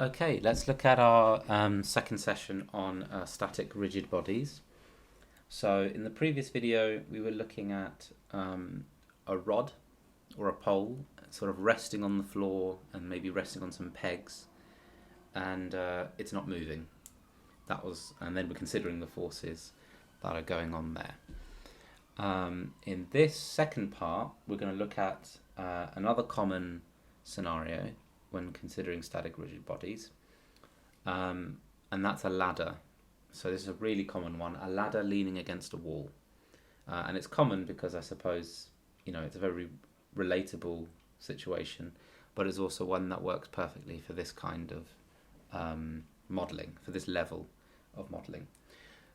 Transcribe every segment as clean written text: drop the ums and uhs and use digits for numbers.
Okay, let's look at our second session on static rigid bodies. So in the previous video, we were looking at a rod or a pole sort of resting on the floor and maybe resting on some pegs, and it's not moving. And then we're considering the forces that are going on there. In this second part, we're going to look at another common scenario when considering static rigid bodies, and that's a ladder. So this is a really common one, a ladder leaning against a wall. And it's common because I suppose, it's a very relatable situation, but it's also one that works perfectly for this kind of modelling, for this level of modelling.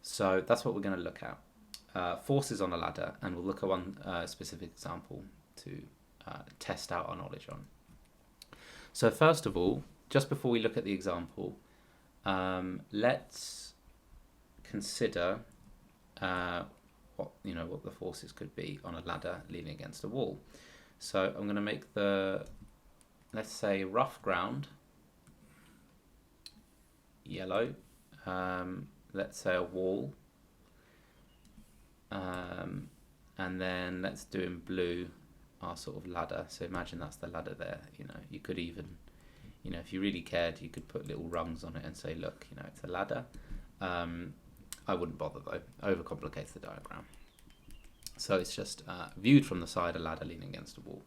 So that's what we're going to look at. Forces on a ladder, and we'll look at one specific example to test out our knowledge on. So first of all, just before we look at the example, let's consider what the forces could be on a ladder leaning against a wall. So I'm going to make let's say, rough ground yellow. Let's say a wall, and then let's do in blue our sort of ladder. So imagine that's the ladder there. You could even, if you really cared, you could put little rungs on it and say, look, it's a ladder. I wouldn't bother though, overcomplicates the diagram. So it's just viewed from the side, a ladder leaning against a wall.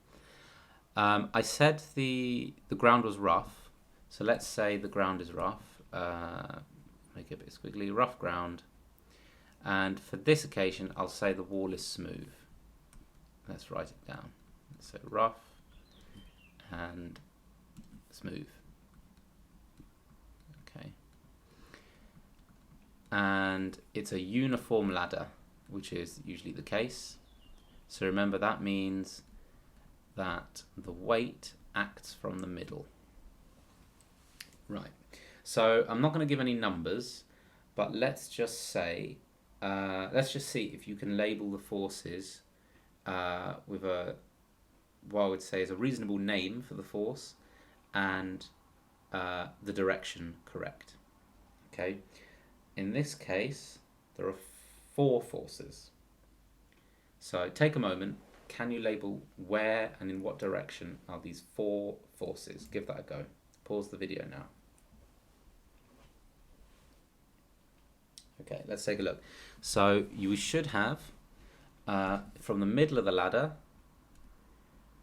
I said the ground was rough, so let's say the ground is rough. Make it a bit squiggly, rough ground. And for this occasion, I'll say the wall is smooth. Let's write it down. So rough and smooth. Okay. And it's a uniform ladder, which is usually the case. So remember, that means that the weight acts from the middle. Right. So I'm not going to give any numbers, but let's just say, let's just see if you can label the forces with what I would say is a reasonable name for the force and the direction correct. Okay. In this case, there are 4 forces. So take a moment. Can you label where and in what direction are these 4 forces? Give that a go. Pause the video now. Okay, let's take a look. So you should have, from the middle of the ladder,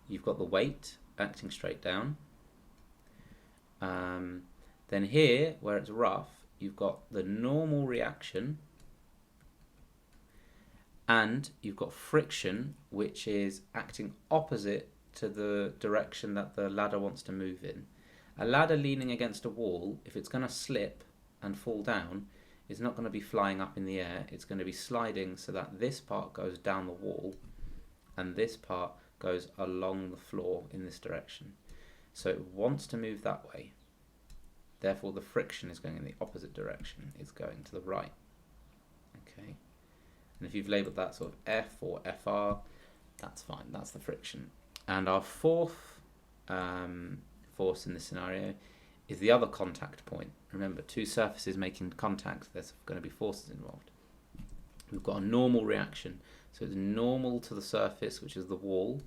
you've got the weight acting straight down. Then here, where it's rough, you've got the normal reaction, and you've got friction, which is acting opposite to the direction that the ladder wants to move in. A ladder leaning against a wall, if it's going to slip and fall down, it's not going to be flying up in the air. It's going to be sliding so that this part goes down the wall and this part goes along the floor in this direction. So it wants to move that way. Therefore, the friction is going in the opposite direction. It's going to the right. Okay. And if you've labelled that sort of F or FR, that's fine. That's the friction. And our 4th force in this scenario is the other contact point. Remember, 2 surfaces making contact, there's going to be forces involved. We've got a normal reaction. So it's normal to the surface, which is the wall,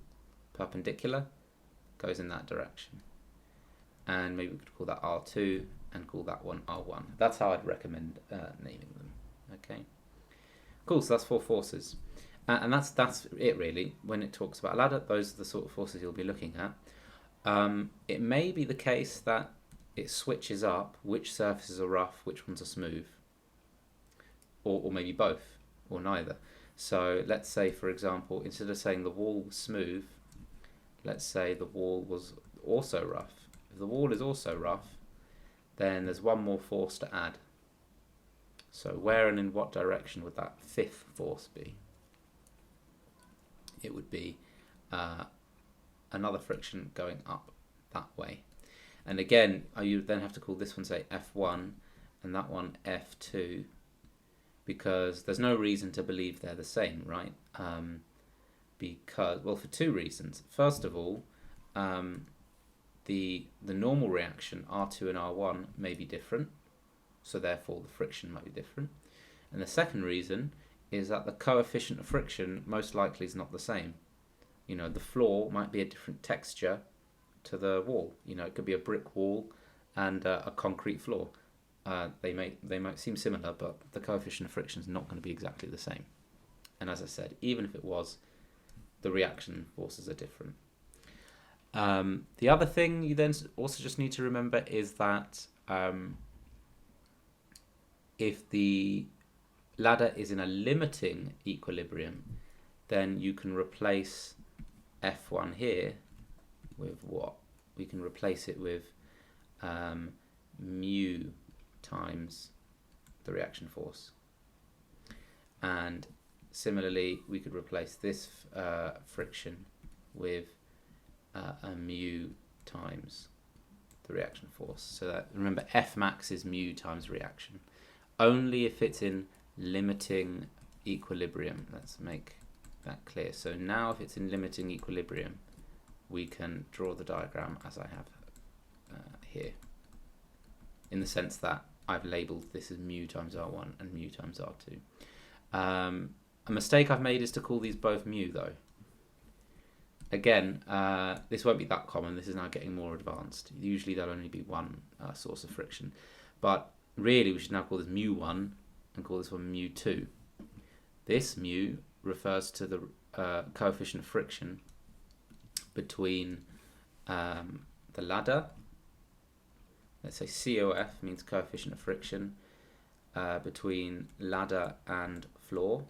perpendicular, goes in that direction. And maybe we could call that R2 and call that one R1. That's how I'd recommend naming them. Okay. Cool, so that's 4 forces. And that's it really. When it talks about a ladder, those are the sort of forces you'll be looking at. It may be the case that it switches up which surfaces are rough, which ones are smooth, or maybe both, or neither. So let's say, for example, instead of saying the wall was smooth, let's say the wall was also rough. If the wall is also rough, then there's one more force to add. So where and in what direction would that 5th force be? It would be another friction going up that way. And again, you then have to call this one, say, F1 and that one F2, because there's no reason to believe they're the same, right? Because, well, for 2 reasons. First of all, the normal reaction, R2 and R1, may be different, so therefore the friction might be different. And the second reason is that the coefficient of friction most likely is not the same. You know, the floor might be a different texture to the wall. You know, it could be a brick wall and a concrete floor. They might seem similar, but the coefficient of friction is not going to be exactly the same. And as I said, even if it was, the reaction forces are different. The other thing you then also just need to remember is that if the ladder is in a limiting equilibrium, then you can replace F1 here with what? We can replace it with mu times the reaction force. And similarly, we could replace this friction with a mu times the reaction force. So that, remember, F max is mu times reaction. Only if it's in limiting equilibrium. Let's make that clear. So now if it's in limiting equilibrium, we can draw the diagram as I have here, in the sense that I've labelled this as mu times R1 and mu times R2. A mistake I've made is to call these both mu though. Again, this won't be that common. This is now getting more advanced. Usually there'll only be one source of friction. But really we should now call this mu1 and call this one mu2. This mu refers to the coefficient of friction between the ladder. Let's say COF means coefficient of friction between ladder and floor.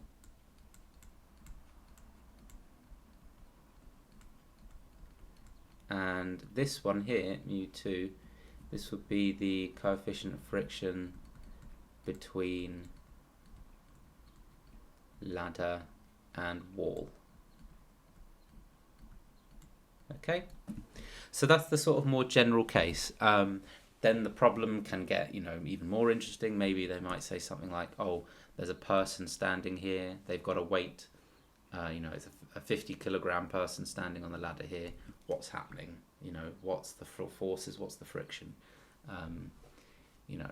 And this one here, mu2, this would be the coefficient of friction between ladder and wall. Okay, so that's the sort of more general case. Then the problem can get, you know, even more interesting. Maybe they might say something like, oh, there's a person standing here, they've got a weight, you know, it's a 50 kilogram person standing on the ladder here. What's happening? You know, what's the forces, what's the friction? You know,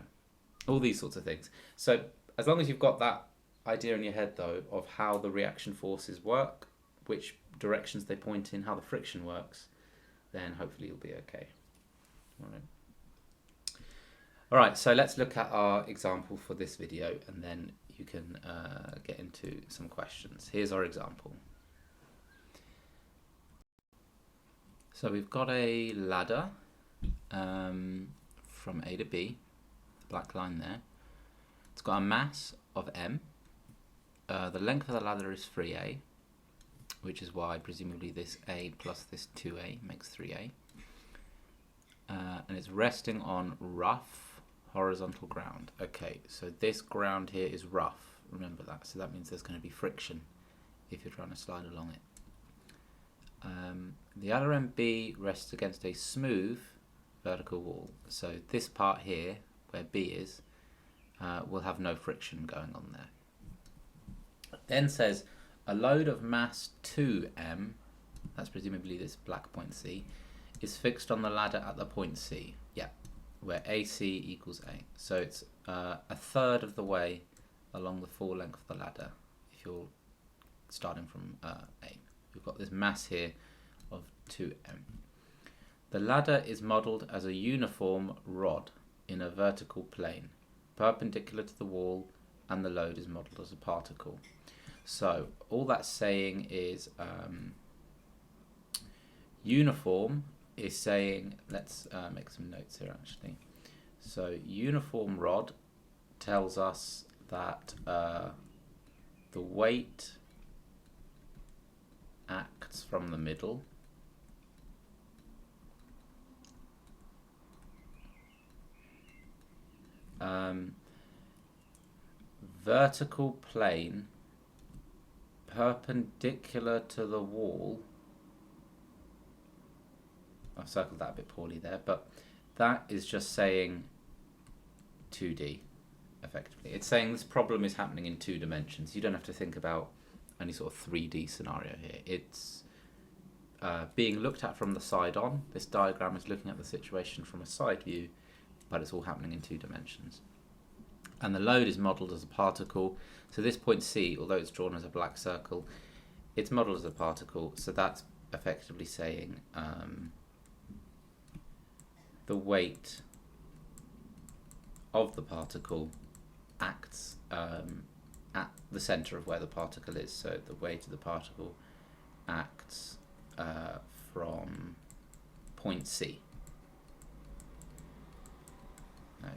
all these sorts of things. So as long as you've got that idea in your head though of how the reaction forces work, which directions they point in, how the friction works, then hopefully you'll be okay. All right, so let's look at our example for this video and then you can get into some questions. Here's our example. So we've got a ladder from A to B, the black line there. It's got a mass of M. The length of the ladder is 3A, which is why presumably this A plus this 2A makes 3A. And it's resting on rough horizontal ground. Okay, so this ground here is rough, remember that. So that means there's going to be friction if you're trying to slide along it. The other MB rests against a smooth vertical wall. So this part here, where B is, will have no friction going on there. It then says a load of mass 2m, that's presumably this black point C, is fixed on the ladder at the point C. Yeah, where AC equals A. So it's a third of the way along the full length of the ladder if you're starting from A. We've got this mass here of 2m. The ladder is modelled as a uniform rod in a vertical plane, perpendicular to the wall, and the load is modelled as a particle. So all that's saying is uniform is saying, let's make some notes here actually. So uniform rod tells us that the weight acts from the middle. Vertical plane perpendicular to the wall. I've circled that a bit poorly there, but that is just saying 2D effectively. It's saying this problem is happening in 2 dimensions. You don't have to think about any sort of 3D scenario here. It's being looked at from the side on. This diagram is looking at the situation from a side view, but it's all happening in 2 dimensions. And the load is modelled as a particle. So this point C, although it's drawn as a black circle, it's modelled as a particle. So that's effectively saying the weight of the particle acts at the centre of where the particle is. So the weight of the particle acts from point C.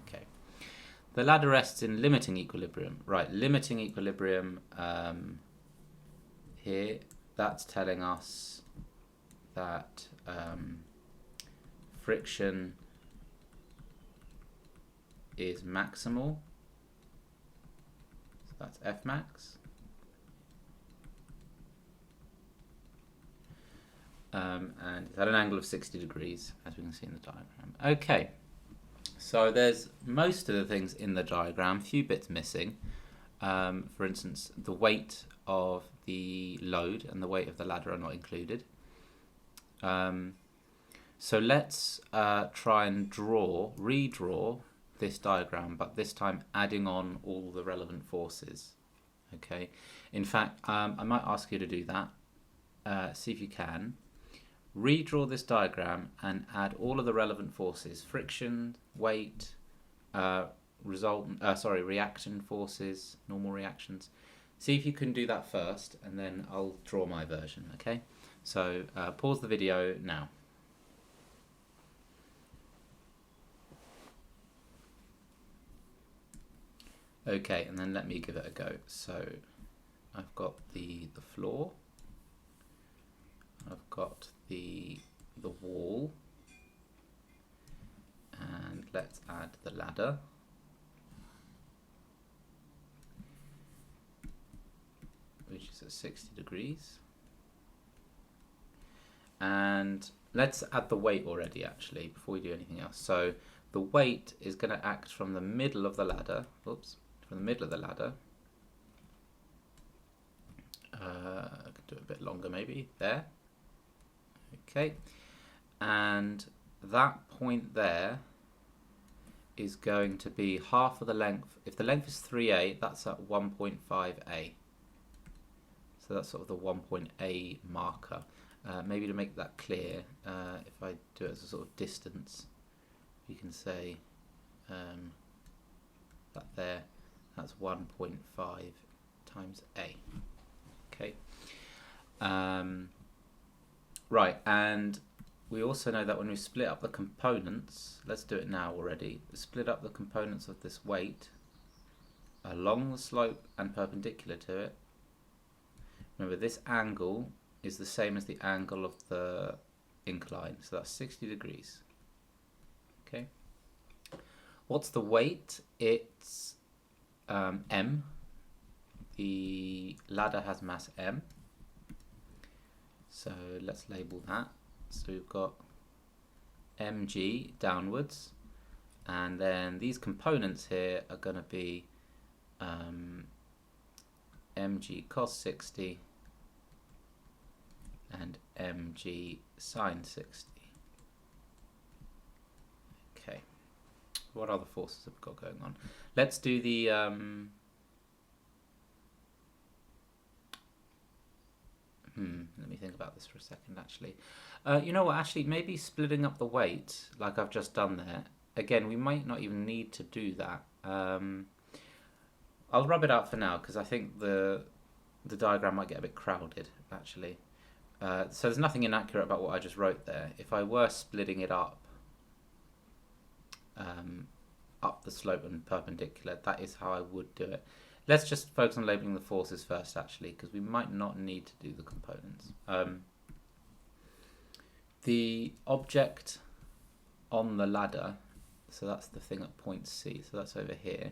Okay. The ladder rests in limiting equilibrium. Right, limiting equilibrium here, that's telling us that friction is maximal. So that's F max. And it's at an angle of 60 degrees, as we can see in the diagram. Okay, so there's most of the things in the diagram, few bits missing. For instance, the weight of the load and the weight of the ladder are not included. So let's try and redraw this diagram, but this time adding on all the relevant forces. Okay, in fact, I might ask you to do that. See if you can. Redraw this diagram and add all of the relevant forces: friction, weight, reaction forces, normal reactions. See if you can do that first, and then I'll draw my version. Okay, so pause the video now. Okay, and then let me give it a go. So I've got the floor, I've got the wall, and let's add the ladder. Which is at 60 degrees. And let's add the weight already, actually, before we do anything else. So the weight is going to act from the middle of the ladder. Oops, from the middle of the ladder. I can do it a bit longer, maybe. There. Okay. And that point there is going to be half of the length. If the length is 3a, that's at 1.5a. So that's sort of the 1.a marker. Maybe to make that clear, if I do it as a sort of distance, you can say that there, that's 1.5 times a. Okay. Right, and we also know that when we split up the components, let's do it now already, split up the components of this weight along the slope and perpendicular to it. Remember, this angle is the same as the angle of the incline, so that's 60 degrees. Okay. What's the weight? It's m. The ladder has mass m. So let's label that. So we've got mg downwards, and then these components here are going to be mg cos 60 and mg sine 60. Okay, what other forces have we got going on? Let's do the let me think about this for a second, actually. You know what, actually, maybe splitting up the weight, like I've just done there, again, we might not even need to do that. I'll rub it out for now, because I think the diagram might get a bit crowded, actually. So there's nothing inaccurate about what I just wrote there. If I were splitting it up the slope and perpendicular, that is how I would do it. Let's just focus on labeling the forces first, actually, because we might not need to do the components. The object on the ladder, so that's the thing at point C, so that's over here.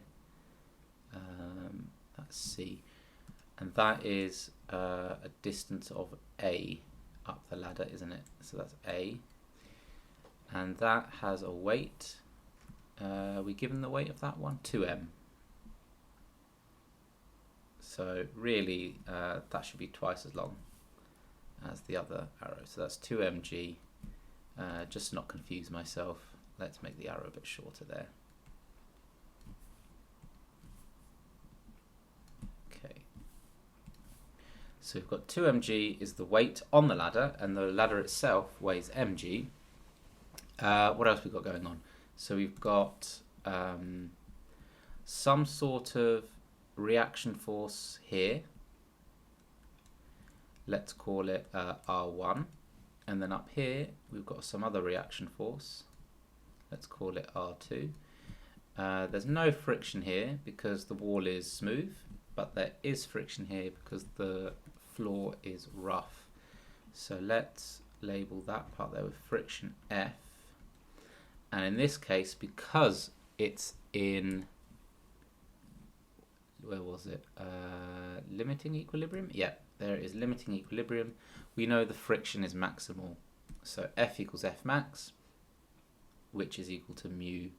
That's C, and that is a distance of A up the ladder, isn't it? So that's A, and that has a weight. We given the weight of that one? 2m. So really, that should be twice as long. as the other arrow. So that's 2 mg. Just to not confuse myself, let's make the arrow a bit shorter there. Okay. So we've got 2 mg is the weight on the ladder, and the ladder itself weighs mg. What else we got going on? So we've got some sort of reaction force here. Let's call it R1. And then up here, we've got some other reaction force. Let's call it R2. There's no friction here because the wall is smooth, but there is friction here because the floor is rough. So let's label that part there with friction F. And in this case, because it's in, where was it? Limiting equilibrium? Yeah, there it is, limiting equilibrium. We know the friction is maximal. So F equals F max, which is equal to mu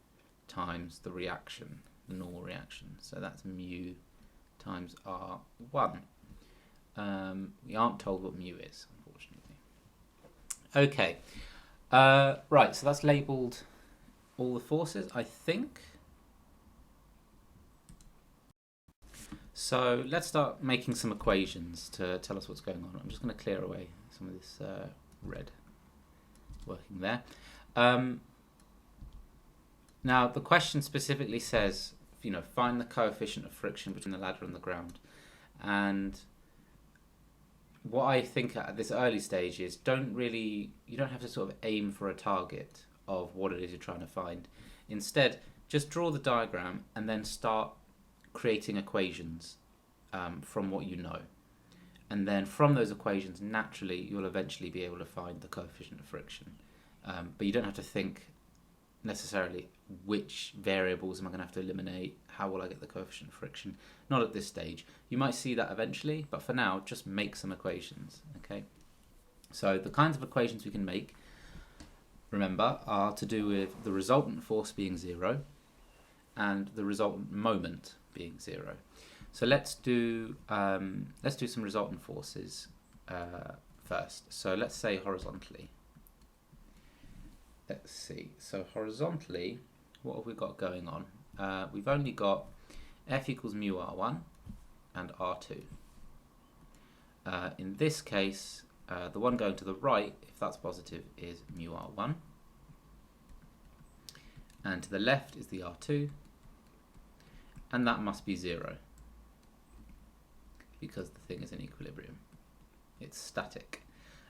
times the reaction, the normal reaction. So that's mu times R1. We aren't told what mu is, unfortunately. Okay, right, so that's labelled all the forces, I think. So let's start making some equations to tell us what's going on. I'm just going to clear away some of this red working there. Now the question specifically says, you know, find the coefficient of friction between the ladder and the ground. And what I think at this early stage is you don't have to sort of aim for a target of what it is you're trying to find. Instead, just draw the diagram and then start creating equations from what you know. And then from those equations, naturally, you'll eventually be able to find the coefficient of friction. But you don't have to think necessarily which variables am I going to have to eliminate, how will I get the coefficient of friction. Not at this stage. You might see that eventually, but for now, just make some equations. Okay. So the kinds of equations we can make, remember, are to do with the resultant force being 0 and the resultant moment being 0. So let's do some resultant forces first. So let's say horizontally. Let's see. So horizontally, what have we got going on? We've only got F equals mu R1 and R2. In this case, the one going to the right, if that's positive, is mu R1. And to the left is the R2. And that must be 0. Because the thing is in equilibrium. It's static.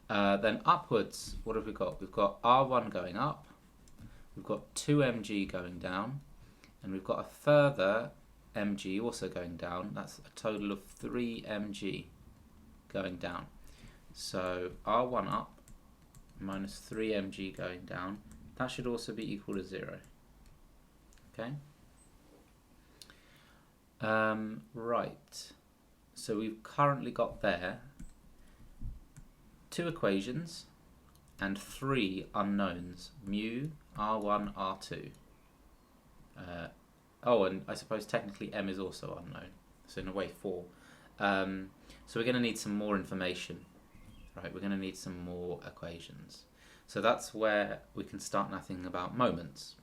Then upwards, what have we got? We've got R1 going up. We've got 2 mg going down. And we've got a further mg also going down. That's a total of 3 mg going down. So R1 up minus 3 mg going down. That should also be equal to 0. Okay. Right. So we've currently got there 2 equations and 3 unknowns, mu, R1, R2. Oh, and I suppose technically m is also unknown, so in a way 4. So we're going to need some more information, right? We're going to need some more equations. So that's where we can start now thinking about moments.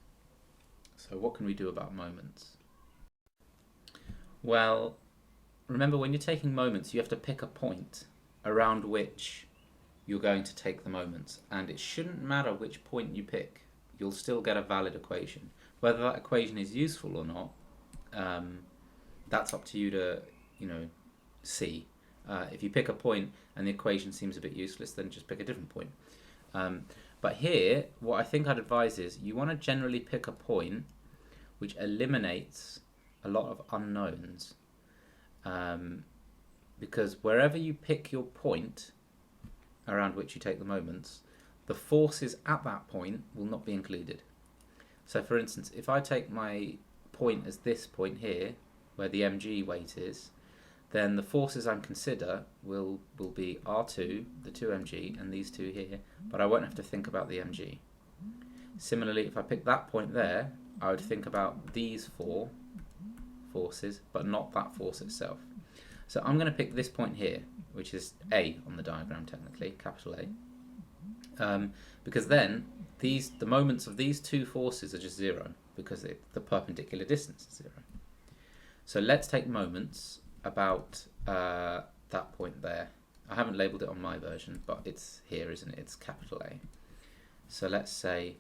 So what can we do about moments? Well, remember when you're taking moments, you have to pick a point around which you're going to take the moments, and it shouldn't matter which point you pick, you'll still get a valid equation. Whether that equation is useful or not, that's up to you to, see. If you pick a point and the equation seems a bit useless, then just pick a different point. But here, what I think I'd advise is you want to generally pick a point which eliminates a lot of unknowns, because wherever you pick your point around which you take the moments, the forces at that point will not be included. So for instance, if I take my point as this point here, where the mg weight is, then the forces I'm consider will be R2, the 2 mg, and these two here, but I won't have to think about the mg. Similarly, if I pick that point there, I would think about these 4 forces, but not that force itself. So I'm going to pick this point here, which is A on the diagram technically, capital A, because then the moments of these two forces are just 0 because the perpendicular distance is 0. So let's take moments about that point there. I haven't labelled it on my version, but it's here, isn't it? It's capital A. So let's say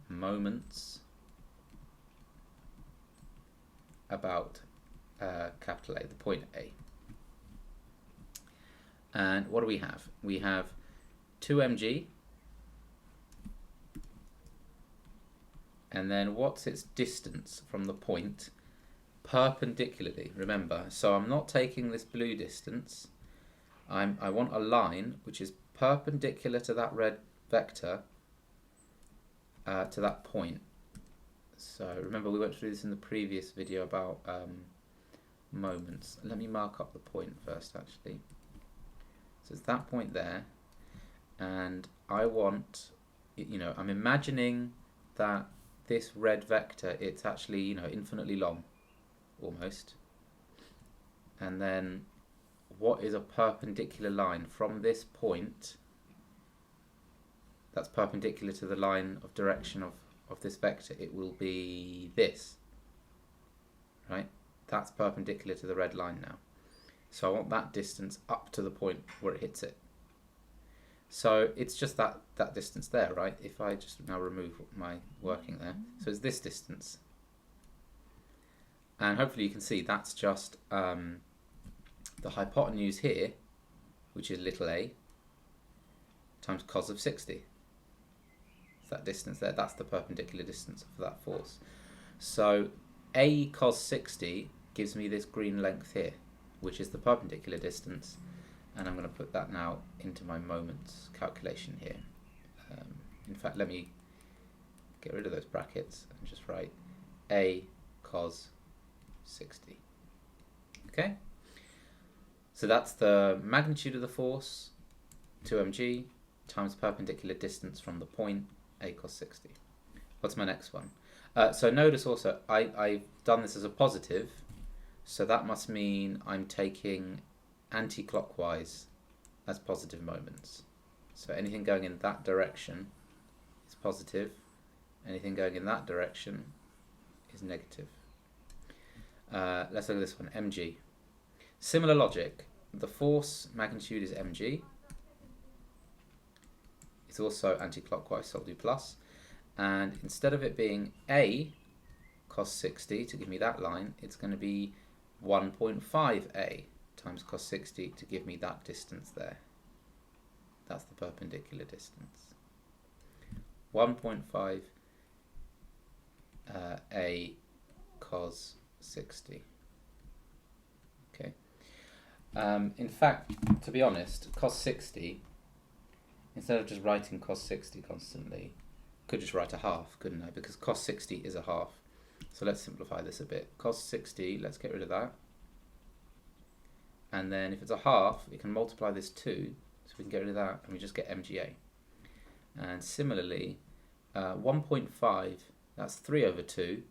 moments about capital A, the point A. And what do we have? We have 2mg, and then what's its distance from the point perpendicularly? Remember, so I'm not taking this blue distance. I want a line which is perpendicular to that red vector to that point. So remember, we went through this in the previous video about moments. Let me mark up the point first, actually. So it's that point there, and I want, I'm imagining that this red vector, it's actually, infinitely long, almost. And then what is a perpendicular line from this point that's perpendicular to the line of direction of this vector? It will be this, right? That's perpendicular to the red line now. So I want that distance up to the point where it hits it. So it's just that distance there, right? If I just now remove my working there. So it's this distance. And hopefully you can see that's just the hypotenuse here, which is little a, times cos of 60. It's that distance there. That's the perpendicular distance of that force. So a cos 60 gives me this green length here, which is the perpendicular distance, and I'm going to put that now into my moments calculation here. In fact, let me get rid of those brackets and just write a cos 60. Okay? So that's the magnitude of the force, 2mg, times perpendicular distance from the point, a cos 60. What's my next one? So notice also, I've done this as a positive, so that must mean I'm taking anti-clockwise as positive moments. So anything going in that direction is positive, anything going in that direction is negative. Let's look at this one, mg. Similar logic, the force magnitude is mg. It's also anti-clockwise, so I'll do plus. And instead of it being a cos 60 to give me that line, it's going to be 1.5a times cos 60 to give me that distance there. That's the perpendicular distance. 1.5 a cos 60. Okay. In fact, to be honest, cos 60, instead of just writing cos 60 constantly, I could just write a half, couldn't I? Because cos 60 is a half. So let's simplify this a bit. Cos 60, let's get rid of that. And then if it's a half, we can multiply this 2, so we can get rid of that, and we just get mga. And similarly, 1.5, that's 3 over 2.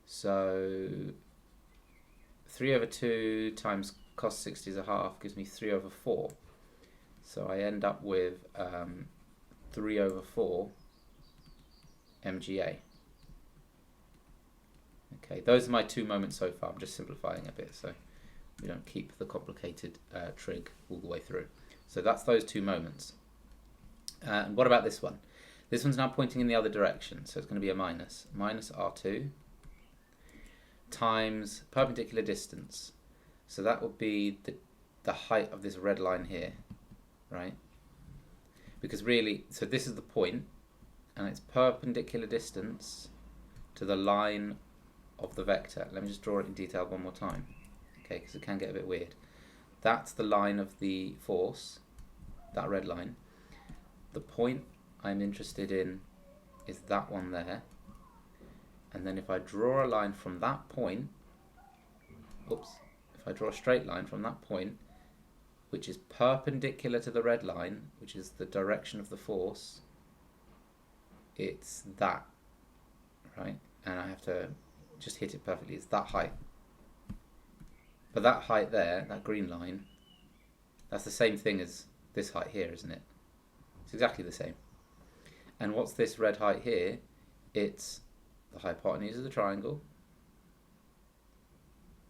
So 3 over 2 times cos 60 is a half gives me 3 over 4. So I end up with 3 over 4 mga. Okay, those are my two moments so far. I'm just simplifying a bit so we don't keep the complicated trig all the way through. So that's those two moments. And what about this one? This one's now pointing in the other direction, so it's going to be a minus. Minus R2 times perpendicular distance. So that would be the height of this red line here, right? Because really, so this is the point, and it's perpendicular distance to the line of the vector. Let me just draw it in detail one more time, okay, because it can get a bit weird. That's the line of the force, that red line. The point I'm interested in is that one there. And then if I draw a line from that point, if I draw a straight line from that point, which is perpendicular to the red line, which is the direction of the force, it's that, right? And I have to just hit it perfectly. It's that height. But that height there, that green line, that's the same thing as this height here, isn't it? It's exactly the same. And what's this red height here? It's the hypotenuse of the triangle,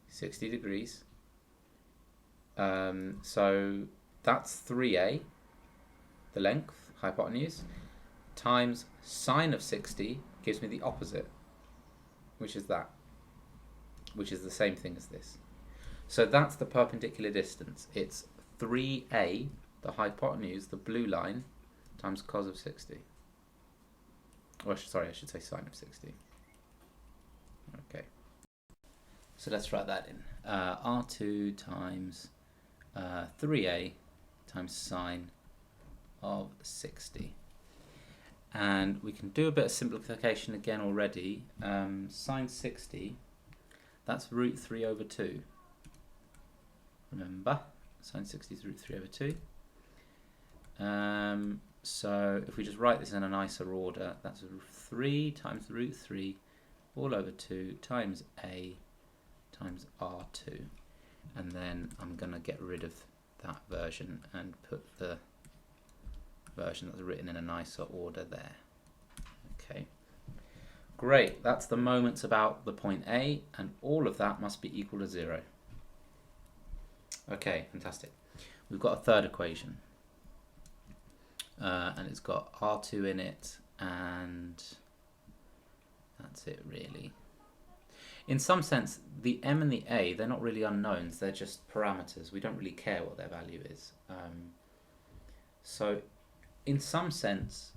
60 degrees. So that's 3a, the length, hypotenuse, times sine of 60 gives me the opposite, which is that, which is the same thing as this. So that's the perpendicular distance. It's 3a, the hypotenuse, the blue line, times cos of 60. Or sorry, I should say sine of 60. Okay. So let's write that in. R2 times 3a times sine of 60. And we can do a bit of simplification again already. Sine 60, that's root 3 over 2. Remember, sine 60 is root 3 over 2. So if we just write this in a nicer order, that's 3 times root 3 all over 2 times a times r2. And then I'm going to get rid of that version and put the version that's written in a nicer order there. Okay, great. That's the moments about the point A, and all of that must be equal to 0. Okay, fantastic. We've got a third equation, and it's got R2 in it, and that's it really. In some sense, the M and the A, they're not really unknowns, they're just parameters. We don't really care what their value is. So in some sense,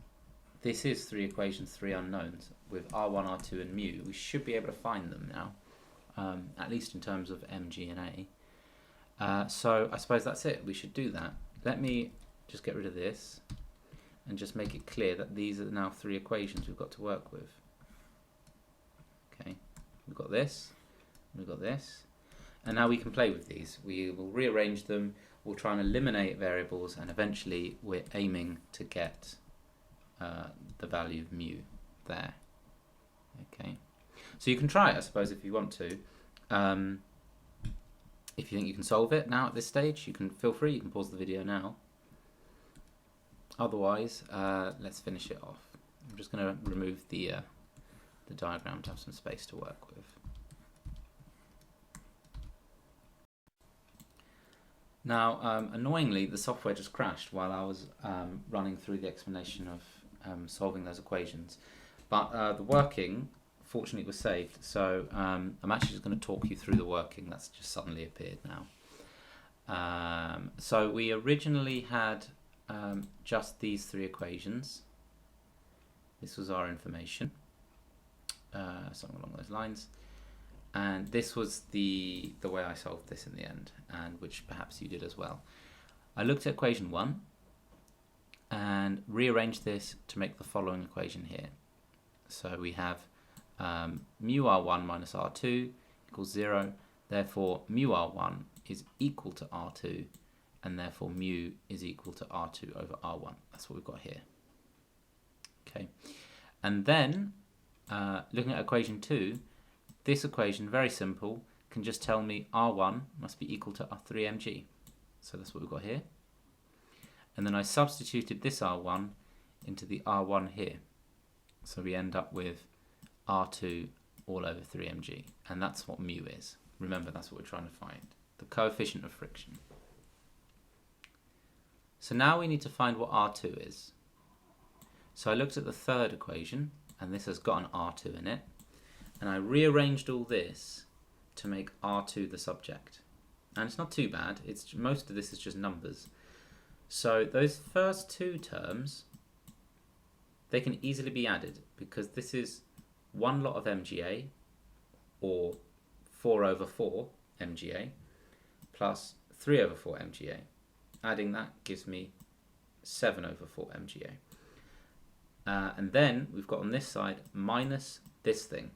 this is 3 equations, 3 unknowns. With R1, R2 and mu, we should be able to find them now, at least in terms of M, G and A. So I suppose that's it, we should do that. Let me just get rid of this and just make it clear that these are now 3 equations we've got to work with. Okay, we've got this, we've got this, and now we can play with these. We will rearrange them, we'll try and eliminate variables, and eventually we're aiming to get the value of mu there. Okay, so you can try it, I suppose, if you want to. If you think you can solve it now at this stage, you can feel free, you can pause the video now. Otherwise, let's finish it off. I'm just going to remove the diagram to have some space to work with. Now, annoyingly, the software just crashed while I was running through the explanation of solving those equations. But the working, fortunately, was saved. So I'm actually just going to talk you through the working. That's just suddenly appeared now. So we originally had just these 3 equations. This was our information, something along those lines. And this was the way I solved this in the end, and which perhaps you did as well. I looked at equation 1 and rearranged this to make the following equation here. So we have mu r1 minus r2 equals 0. Therefore, mu r1 is equal to r2, and therefore mu is equal to r2 over r1. That's what we've got here. Okay, and then looking at equation 2, this equation, very simple, can just tell me r1 must be equal to 3mg. So that's what we've got here. And then I substituted this r1 into the r1 here. So we end up with r2 all over 3mg. And that's what mu is. Remember, that's what we're trying to find, the coefficient of friction. So now we need to find what r2 is. So I looked at the third equation, and this has got an r2 in it. And I rearranged all this to make r2 the subject. And it's not too bad. Most of this is just numbers. So those first 2 terms, they can easily be added, because this is 1 lot of MGA, or 4 over 4 MGA, plus 3 over 4 MGA. Adding that gives me 7 over 4 MGA. And then we've got on this side minus this thing.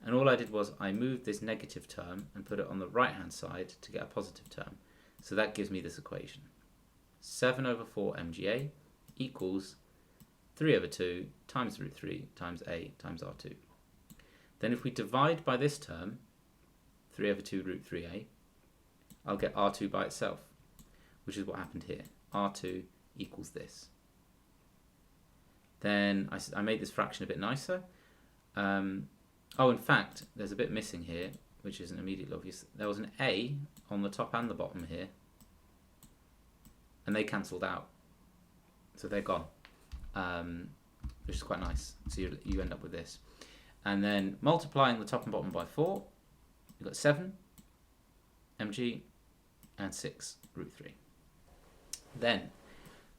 And all I did was I moved this negative term and put it on the right hand side to get a positive term. So that gives me this equation. 7 over 4 MGA equals 3 over 2 times root 3 times a times r2. Then if we divide by this term, 3 over 2 root 3a, I'll get r2 by itself, which is what happened here. r2 equals this. Then I made this fraction a bit nicer. Oh, in fact, there's a bit missing here, which isn't immediately obvious. There was an a on the top and the bottom here, and they cancelled out. So they're gone, which is quite nice. So you end up with this. And then multiplying the top and bottom by 4, you've got 7 mg and 6 root 3. Then,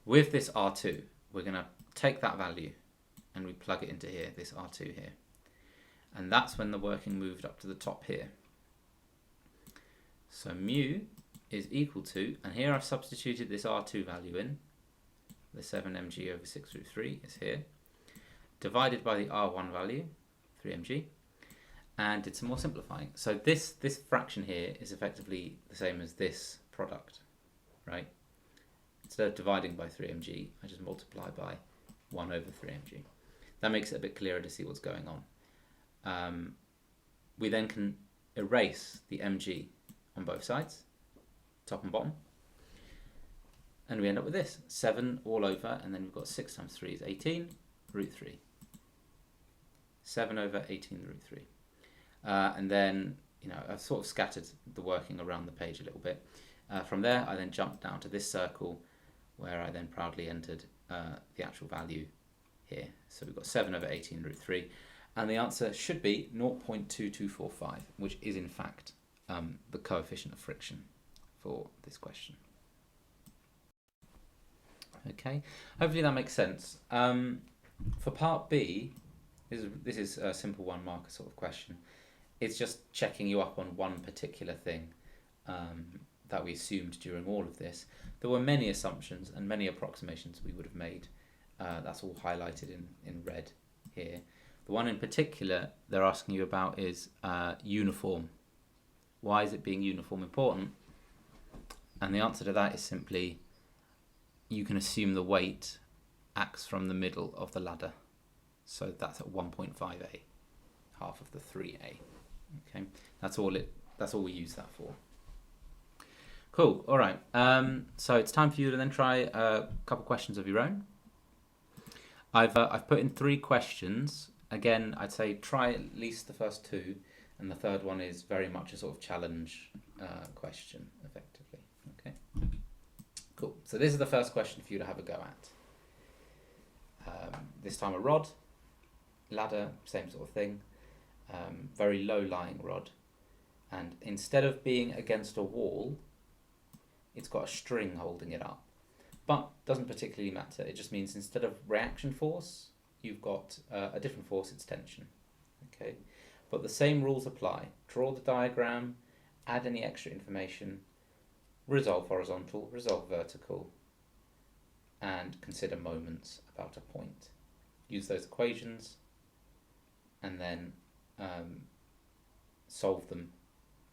with this r2, we're going to take that value and we plug it into here, this r2 here. And that's when the working moved up to the top here. So mu is equal to, and here I've substituted this r2 value in, the 7 mg over 6 root 3 is here, divided by the r1 value, 3 mg, and did some more simplifying. So this fraction here is effectively the same as this product, right? Instead of dividing by 3 mg, I just multiply by 1 over 3 mg. That makes it a bit clearer to see what's going on. We then can erase the mg on both sides, top and bottom, and we end up with this, 7 all over, and then we've got 6 times 3 is 18, root 3. 7 over 18 root 3. And then, I've sort of scattered the working around the page a little bit. From there, I then jumped down to this circle, where I then proudly entered the actual value here. So we've got 7 over 18 root 3. And the answer should be 0.2245, which is in fact the coefficient of friction for this question. Okay, hopefully that makes sense. For part B, this is a simple one marker sort of question. It's just checking you up on one particular thing that we assumed during all of this. There were many assumptions and many approximations we would have made. That's all highlighted in red here. The one in particular they're asking you about is uniform. Why is it being uniform important? And the answer to that is simply, you can assume the weight acts from the middle of the ladder. So that's at 1.5a, half of the 3a. Okay, that's all we use that for. Cool. All right. So it's time for you to then try a couple questions of your own. I've put in 3 questions. Again, I'd say try at least the first 2, and the third one is very much a sort of challenge question, effectively. Okay. Cool. So this is the first question for you to have a go at. This time a rod, ladder, same sort of thing. Very low lying rod, and instead of being against a wall, it's got a string holding it up. But doesn't particularly matter. It just means instead of reaction force, you've got a different force, it's tension. Okay, but the same rules apply. Draw the diagram, add any extra information, resolve horizontal, resolve vertical, and consider moments about a point. Use those equations, and then solve them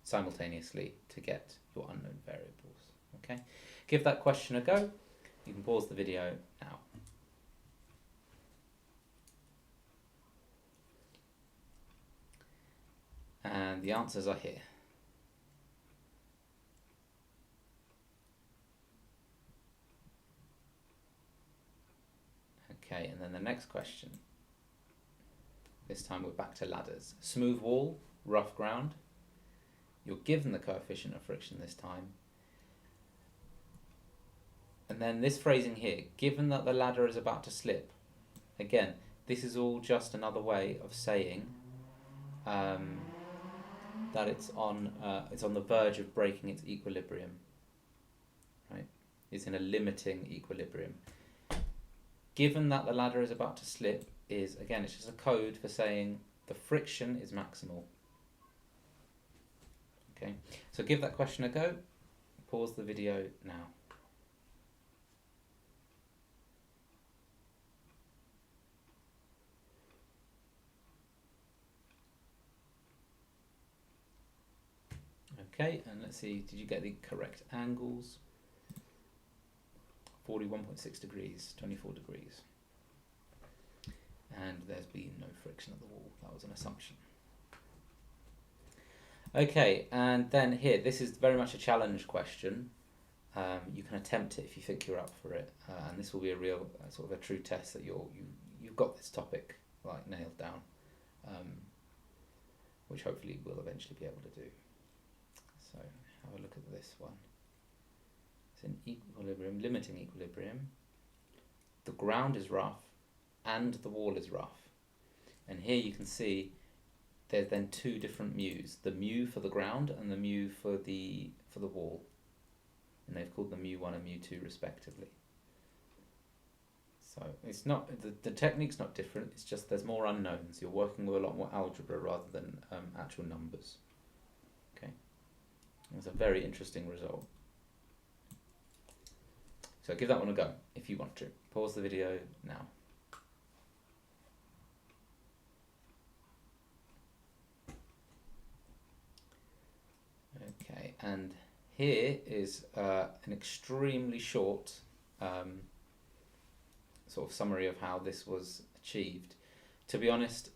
simultaneously to get your unknown variables. Okay, give that question a go. You can pause the video now. And the answers are here. Okay, and then the next question. This time we're back to ladders. Smooth wall, rough ground. You're given the coefficient of friction this time. And then this phrasing here, given that the ladder is about to slip. Again, this is all just another way of saying that it's on the verge of breaking its equilibrium. Right? It's in a limiting equilibrium. Given that the ladder is about to slip is, again, it's just a code for saying the friction is maximal. Okay, so give that question a go. Pause the video now. Okay, and let's see, did you get the correct angles? 41.6 degrees, 24 degrees. And there's been no friction at the wall. That was an assumption. Okay, and then here, this is very much a challenge question. You can attempt it if you think you're up for it, and this will be a real sort of a true test that you've got this topic like nailed down, um, which hopefully we'll eventually be able to do. So have a look at this one. It's in equilibrium, limiting equilibrium. The ground is rough, and the wall is rough, and here you can see there's then two different mu's: the mu for the ground and the mu for the wall. And they've called them mu1 and mu2 respectively. So it's not the technique's not different. It's just there's more unknowns. You're working with a lot more algebra rather than actual numbers. Okay, it's a very interesting result. So give that one a go if you want to. Pause the video now. Okay, and here is an extremely short sort of summary of how this was achieved. To be honest,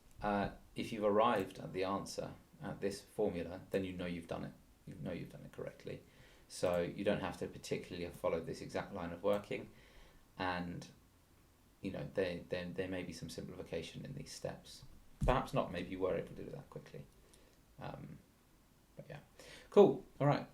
if you've arrived at the answer at this formula, then you know you've done it. You know you've done it correctly. So you don't have to particularly have followed this exact line of working, and you know there may be some simplification in these steps. Perhaps not. Maybe you were able to do that quickly. But yeah, cool. All right.